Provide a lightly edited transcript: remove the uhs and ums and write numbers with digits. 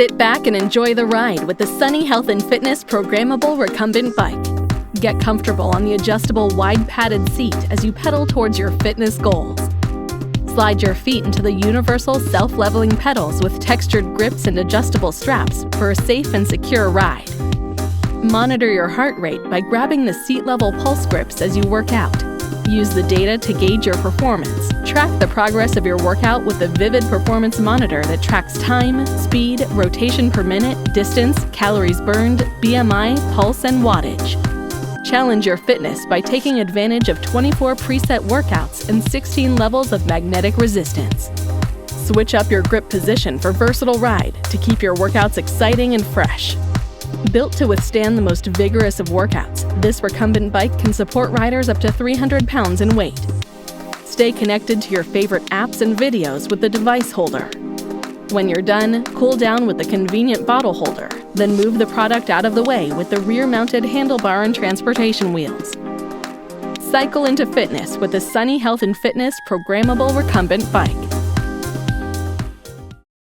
Sit back and enjoy the ride with the Sunny Health and Fitness Programmable Recumbent Bike. Get comfortable on the adjustable wide padded seat as you pedal towards your fitness goals. Slide your feet into the universal self-leveling pedals with textured grips and adjustable straps for a safe and secure ride. Monitor your heart rate by grabbing the seat-level pulse grips as you work out. Use the data to gauge your performance. Track the progress of your workout with the Vivid Performance Monitor that tracks time, speed, rotation per minute, distance, calories burned, BMI, pulse, and wattage. Challenge your fitness by taking advantage of 24 preset workouts and 16 levels of magnetic resistance. Switch up your grip position for versatile ride to keep your workouts exciting and fresh. Built to withstand the most vigorous of workouts, this recumbent bike can support riders up to 300 pounds in weight. Stay connected to your favorite apps and videos with the device holder. When you're done, cool down with the convenient bottle holder, then move the product out of the way with the rear-mounted handlebar and transportation wheels. Cycle into fitness with the Sunny Health and Fitness Programmable Recumbent Bike.